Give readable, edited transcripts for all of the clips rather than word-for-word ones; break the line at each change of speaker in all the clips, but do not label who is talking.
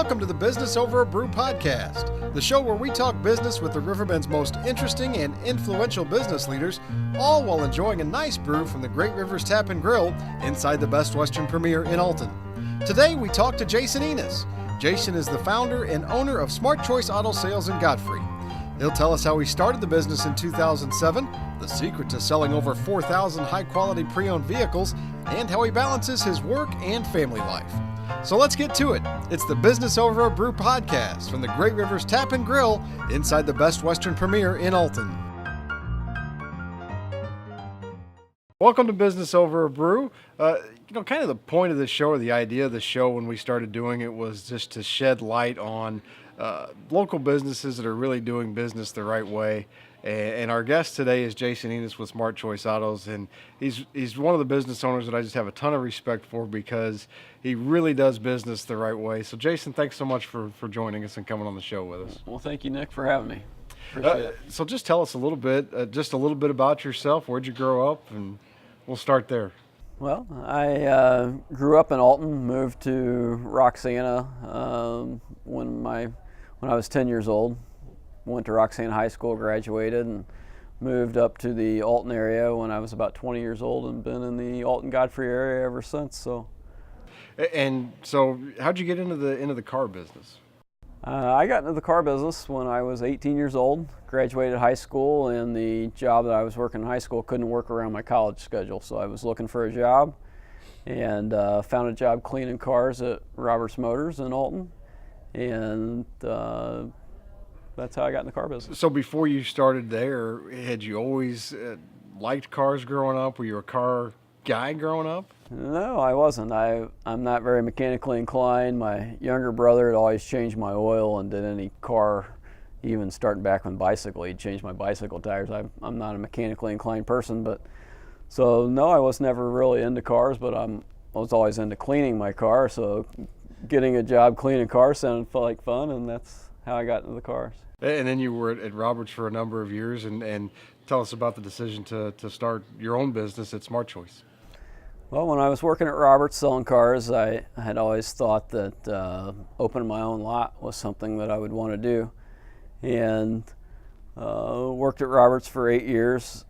Welcome to the Business Over a Brew podcast, the show where we talk business with the Riverbend's most interesting and influential business leaders, all while enjoying a nice brew from the Great Rivers Tap and Grill inside the Best Western Premier in Alton. Today we talk to Jason Enos. Jason is the founder and owner of Smart Choice Auto Sales in Godfrey. He'll tell us how he started the business in 2007, the secret to selling over 4,000 high-quality pre-owned vehicles, and how he balances his work and family life. So let's get to it. It's the Business Over a Brew podcast from the Great Rivers Tap and Grill inside the Best Western Premier in Alton. Welcome to Business Over a Brew. Kind of the point of the show, or the idea of the show when we started doing it, was just to shed light on local businesses that are really doing business the right way. And our guest today is Jason Enos with Smart Choice Autos, and he's one of the business owners that I just have a ton of respect for because he really does business the right way. So Jason, thanks so much for joining us and coming on the show with us.
Well, thank you, Nick, for having me. Appreciate it.
So just tell us a little bit about yourself. Where'd you grow up? And we'll start there.
Well, I grew up in Alton, moved to Roxana when I was 10 years old. Went to Roxana High School, graduated, and moved up to the Alton area when I was about 20 years old, and been in the Alton-Godfrey area ever since. So how'd you get into the car business? I got into the car business when I was 18 years old, graduated high school, and the job that I was working in high school couldn't work around my college schedule, so I was looking for a job, and found a job cleaning cars at Roberts Motors in Alton, and that's how I got in the car business.
So before you started there, had you always liked cars growing up? Were you a car guy growing up?
No, I wasn't. I'm not very mechanically inclined. My younger brother had always changed my oil and did any car, even starting back when bicycle, he'd changed my bicycle tires. I'm not a mechanically inclined person, so no, I was never really into cars, but I was always into cleaning my car, so getting a job cleaning cars sounded like fun, and that's how I got into the cars.
And then you were at Roberts for a number of years, and tell us about the decision to start your own business at Smart Choice.
Well, when I was working at Roberts selling cars, I had always thought that opening my own lot was something that I would want to do. And worked at Roberts for 8 years,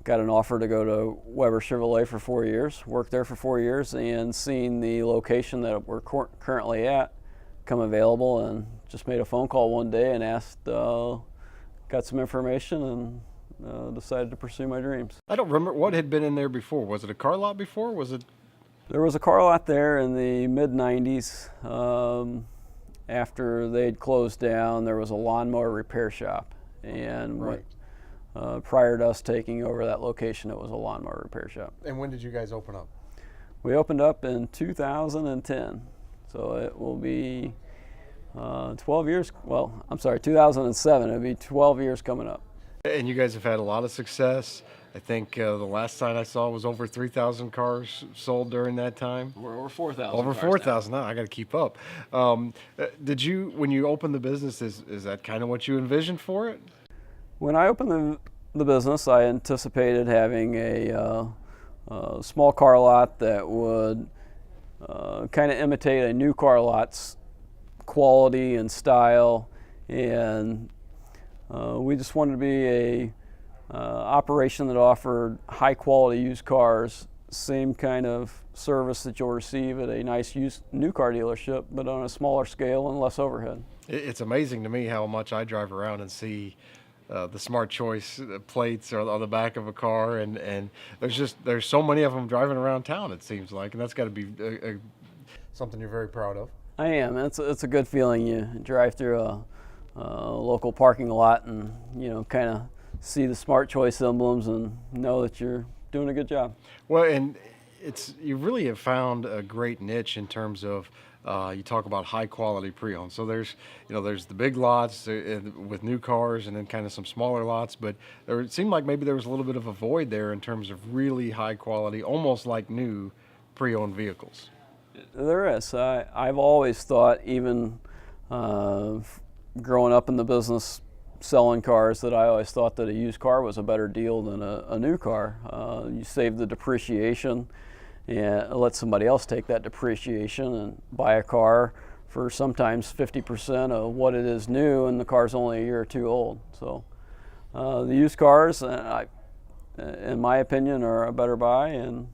got an offer to go to Weber Chevrolet for 4 years, worked there for 4 years, and seen the location that we're currently at come available, and just made a phone call one day and asked, got some information, and decided to pursue my dreams.
I don't remember what had been in there before. Was it a car lot before?
There was a car lot there in the mid-90s. After they'd closed down, there was a lawnmower repair shop. And
right.
Prior to us taking over that location, it was a lawnmower repair shop.
And when did you guys open up?
We opened up in 2010. So it will be 12 years, 2007. It'll be 12 years coming up.
And you guys have had a lot of success. I think the last time I saw was over 3,000 cars sold during that time.
We're over 4,000.
Over 4,000 now. I got to keep up. Did you, when you opened the business, is that kind of what you envisioned for it?
When I opened the business, I anticipated having a small car lot that would kind of imitate a new car lot's quality and style, and we just wanted to be a operation that offered high quality used cars, same kind of service that you'll receive at a nice used new car dealership, but on a smaller scale and less overhead.
It's amazing to me how much I drive around and see the Smart Choice plates on the back of a car, and there's so many of them driving around town, it seems like, and that's got to be something you're very proud of.
I am. It's a good feeling. You drive through a local parking lot and kind of see the Smart Choice emblems and know that you're doing a good job.
Well, and you really have found a great niche in terms of you talk about high quality pre-owned. So there's the big lots with new cars, and then kind of some smaller lots. But it seemed like maybe there was a little bit of a void there in terms of really high quality, almost like new pre-owned vehicles.
There is. I've always thought, even growing up in the business selling cars, that I always thought that a used car was a better deal than a new car. You save the depreciation and let somebody else take that depreciation and buy a car for sometimes 50% of what it is new, and the car's only a year or two old. So the used cars, in my opinion, are a better buy, and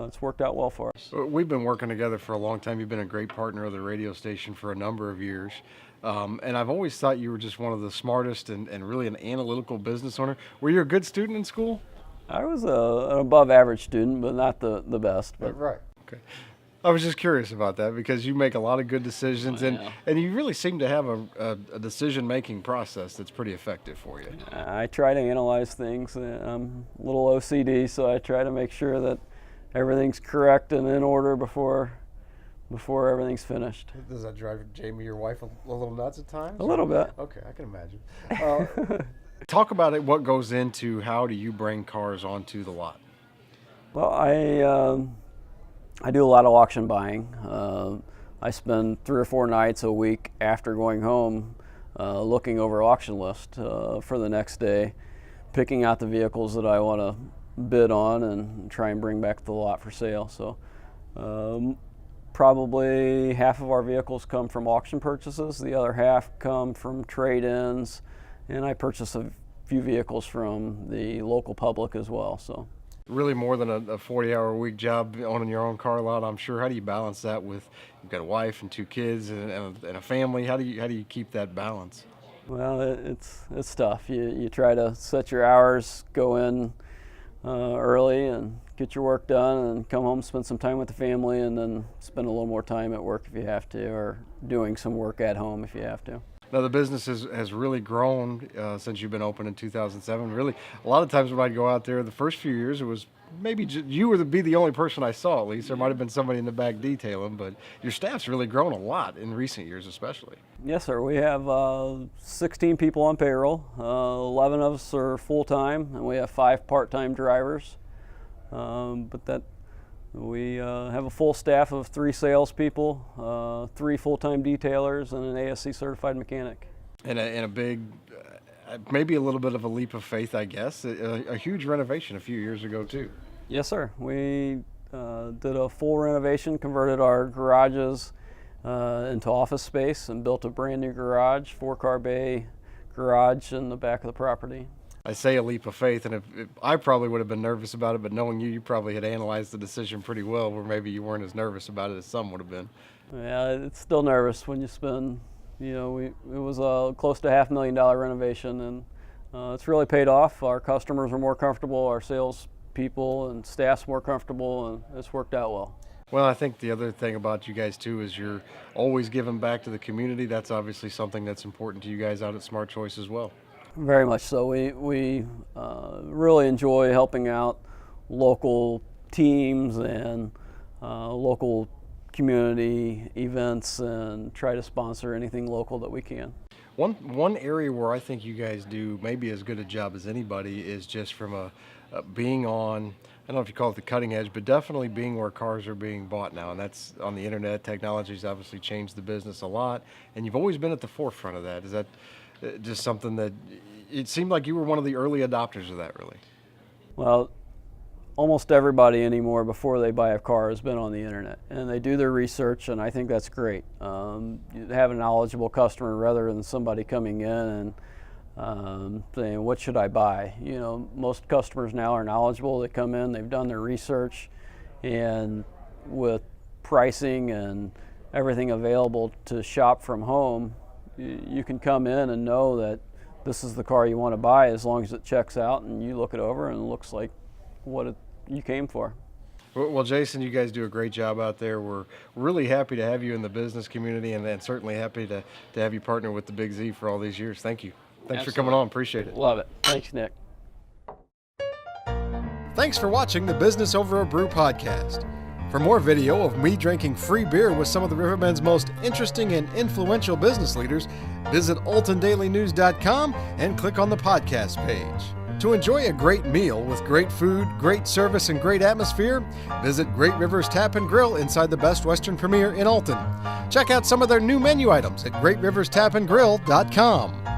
it's worked out well for us.
We've been working together for a long time. You've been a great partner of the radio station for a number of years. And I've always thought you were just one of the smartest and really an analytical business owner. Were you a good student in school?
I was an above average student, but not the best. But.
Right. Okay. I was just curious about that because you make a lot of good decisions, and you really seem to have a decision-making process that's pretty effective for you.
I try to analyze things. I'm a little OCD, so I try to make sure that everything's correct and in order before everything's finished.
Does that drive Jamie, your wife, a little nuts at times?
A little bit.
Okay, I can imagine. Talk about it. What goes into how do you bring cars onto the lot?
Well, I do a lot of auction buying. I spend 3 or 4 nights a week after going home looking over auction list for the next day, picking out the vehicles that I want to bid on and try and bring back to the lot for sale. So probably half of our vehicles come from auction purchases, the other half come from trade-ins, and I purchase a few vehicles from the local public as well. So
really more than a 40-hour-a-week job owning your own car lot, I'm sure. How do you balance that with, you've got a wife and 2 kids and a family? How do you keep that balance?
Well, it's tough. You try to set your hours, go in early and get your work done, and come home, spend some time with the family, and then spend a little more time at work if you have to, or doing some work at home if you have to.
Now, the business has really grown since you've been open in 2007. Really, a lot of times when I'd go out there, the first few years, it was maybe you were the only person I saw, at least. There might have been somebody in the back detailing, but your staff's really grown a lot in recent years, especially.
Yes, sir. We have 16 people on payroll. 11 of us are full-time, and we have 5 part-time drivers. We have a full staff of 3 salespeople, 3 full-time detailers, and an ASC certified mechanic.
And a big, maybe a little bit of a leap of faith, I guess, a huge renovation a few years ago too.
Yes, sir. We did a full renovation, converted our garages into office space, and built a brand new garage, 4-car bay garage in the back of the property.
I say a leap of faith, and if I probably would have been nervous about it, but knowing you probably had analyzed the decision pretty well, where maybe you weren't as nervous about it as some would have been.
Yeah, it's still nervous when you spend, it was a close to $500,000 renovation, and it's really paid off. Our customers are more comfortable, our sales people and staff's more comfortable, and it's worked out well.
Well, I think the other thing about you guys too is you're always giving back to the community. That's obviously something that's important to you guys out at Smart Choice as well.
Very much so. We really enjoy helping out local teams and local community events, and try to sponsor anything local that we can.
One area where I think you guys do maybe as good a job as anybody is just from being on, I don't know if you call it the cutting edge, but definitely being where cars are being bought now, and that's on the internet. Technology's obviously changed the business a lot, and you've always been at the forefront of that. Is that just something that it seemed like you were one of the early adopters of that, really?
Well, almost everybody anymore before they buy a car has been on the internet, and they do their research, and I think that's great. You have a knowledgeable customer rather than somebody coming in and saying, what should I buy? Most customers now are knowledgeable. They come in, they've done their research, and with pricing and everything available to shop from home, you can come in and know that this is the car you want to buy, as long as it checks out and you look it over and it looks like what you came for.
Well, Jason, you guys do a great job out there. We're really happy to have you in the business community, and certainly happy to have you partner with the Big Z for all these years. Thank you. Thanks for coming on. Appreciate it.
Love it. Thanks, Nick.
Thanks for watching the Business Over a Brew podcast. For more video of me drinking free beer with some of the Riverbend's most interesting and influential business leaders, visit AltonDailyNews.com and click on the podcast page. To enjoy a great meal with great food, great service, and great atmosphere, visit Great Rivers Tap and Grill inside the Best Western Premier in Alton. Check out some of their new menu items at GreatRiversTapandGrill.com.